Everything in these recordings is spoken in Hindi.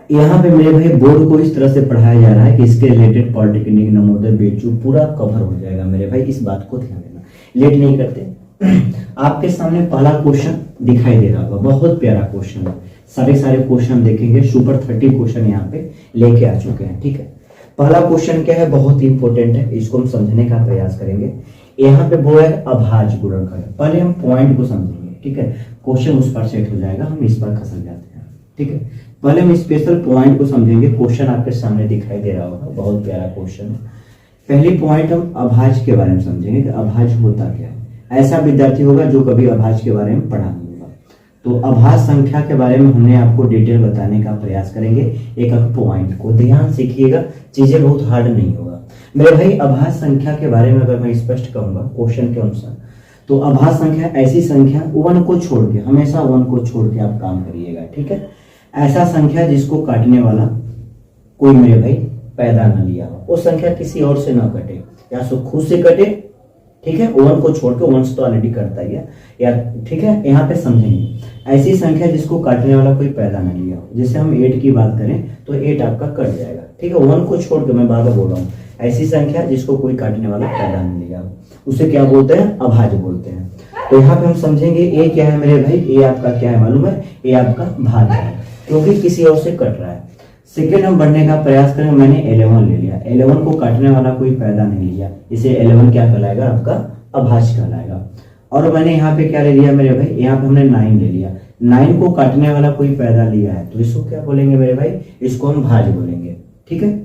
यहाँ पे मेरे भाई बोर्ड को इस तरह से पढ़ाया जा रहा है कि इसके रिलेटेड पॉलिटेक्निक नवोदय बेचू पूरा कवर हो जाएगा मेरे भाई, इस बात को ध्यान देना, लेट नहीं करते। आपके सामने पहला क्वेश्चन दिखाई दे रहा होगा, बहुत प्यारा क्वेश्चन है, सारे क्वेश्चन देखेंगे, सुपर 30 क्वेश्चन यहाँ पे लेके आ चुके हैं, ठीक है। पहला क्वेश्चन क्या है, बहुत इंपॉर्टेंट है, इसको हम समझने का प्रयास करेंगे। यहाँ पे वो है अभाज्य गुणनखंड, पहले हम पॉइंट को समझेंगे, ठीक है, क्वेश्चन उस पर सेट हो जाएगा, हम इस पर खसल जाते हैं, ठीक है। पहले हम स्पेशल पॉइंट को समझेंगे। क्वेश्चन आपके सामने दिखाई दे रहा होगा, बहुत प्यारा क्वेश्चन है। पहली पॉइंट हम अभाज्य के बारे में समझेंगे कि अभाज्य होता क्या है। ऐसा विद्यार्थी होगा जो कभी अभाज्य के बारे में पढ़ा नहीं होगा, तो अभाज्य संख्या के बारे में हमने आपको डिटेल बताने का प्रयास करेंगे। एक पॉइंट को ध्यान सीखिएगा, चीजें बहुत हार्ड नहीं होगा मेरे भाई। अभाज्य संख्या के बारे में अगर मैं स्पष्ट कहूंगा क्वेश्चन के अनुसार, तो अभाज्य संख्या ऐसी संख्या 1 को छोड़ के, हमेशा 1 को छोड़ के आप काम करिएगा, ठीक है। ऐसा संख्या जिसको काटने वाला कोई मेरे भाई पैदा न लिया हो, वो संख्या किसी और से ना कटे, या सो खुद से कटे, ठीक है, 1 को छोड़ के, 1 से तो ऑलरेडी करता ही है, या ठीक है। यहाँ पे समझेंगे ऐसी संख्या जिसको काटने वाला कोई पैदा न लिया हो, जैसे हम 8 की बात करें तो 8 आपका कट जाएगा, ठीक है। 1 को छोड़ के, मैं बार बार बोल रहा हूँ, ऐसी संख्या जिसको कोई काटने वाला पैदा नहीं लिया हो, उसे क्या बोलते हैं, अभाज्य बोलते हैं। तो यहाँ पे हम समझेंगे ए क्या है मेरे भाई, ए आपका क्या है मालूम है, ए आपका भाज्य है, क्योंकि किसी और से कट रहा है। सेकेंड हम बढ़ने का प्रयास करें, मैंने 11 ले लिया, 11 को काटने वाला कोई पैदा नहीं लिया, इसे 11 क्या कहलाएगा, आपका अभाज्य कहलाएगा। और मैंने यहाँ पे क्या ले लिया मेरे भाई, यहाँ पे हमने 9 ले लिया, 9 को काटने वाला कोई पैदा लिया है, तो इसको क्या बोलेंगे मेरे भाई, इसको हम भाज्य बोलेंगे, ठीक है।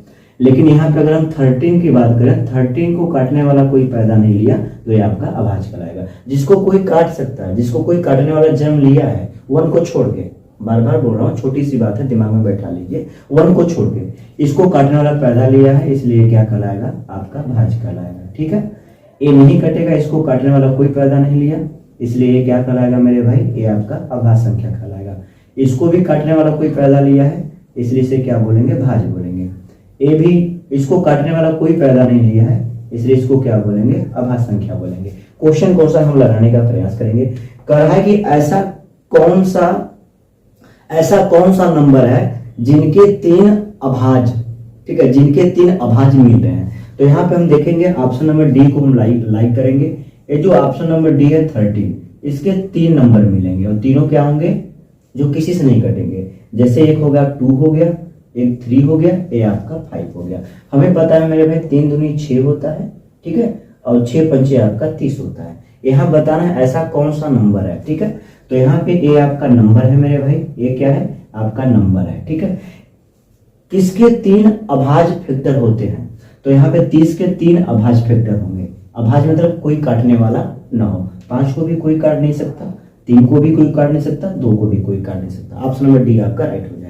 लेकिन यहाँ पे अगर हम 13 की बात करें, 13 को काटने वाला कोई पैदा नहीं लिया, तो ये आपका अभाज्य कहलाएगा। जिसको कोई काट सकता है, जिसको कोई काटने वाला जन्म लिया है 1 को छोड़ के, बार बार बोल रहा हूँ, छोटी सी बात है, दिमाग में बैठा लीजिए, 1 को छोड़ के इसको काटने वाला पैदा लिया है, इसलिए क्या कहलाएगा, आपका भाज्य कहलाएगा, ठीक है। ये नहीं कटेगा, इसको काटने वाला कोई पैदा नहीं लिया, इसलिए ये क्या कहलाएगा मेरे भाई, ये आपका अभाज्य संख्या कहलाएगा। इसको भी काटने वाला कोई पैदा लिया है, इसलिए इसे क्या बोलेंगे, भाज्य बोलेंगे। ये भी, इसको काटने वाला कोई पैदा नहीं लिया है, इसलिए इसको क्या बोलेंगे, अभाज्य संख्या बोलेंगे। क्वेश्चन कौन सा हम लगाने का प्रयास करेंगे, कह रहा है कि ऐसा कौन सा नंबर है जिनके 3 अभाज्य, ठीक है, जिनके 3 अभाज्य मिल रहे हैं। तो यहाँ पे हम देखेंगे ऑप्शन नंबर डी को हम लाइक करेंगे। ये जो ऑप्शन नंबर डी है 13, इसके 3 नंबर मिलेंगे, और तीनों क्या होंगे, जो किसी से नहीं कटेंगे। जैसे एक हो गया 2 हो गया, एक 3 हो गया, ये आपका 5 हो गया। हमें पता है मेरे भाई 3 दूनी 6 होता है, ठीक है, और 6 पंचे आपका 30 होता है। यहाँ बताना है ऐसा कौन सा नंबर है, ठीक है। तो यहाँ पे ये आपका नंबर है मेरे भाई, ये क्या है, आपका नंबर है, ठीक है। किसके 3 अभाज्य फैक्टर होते हैं, तो यहाँ पे 30 के 3 अभाज्य फैक्टर होंगे। अभाज्य मतलब कोई काटने वाला ना हो, 5 को भी कोई काट नहीं सकता, 3 को भी कोई काट नहीं सकता, 2 को भी कोई काट नहीं सकता। ऑप्शन नंबर डी आपका राइट हो जाएगा।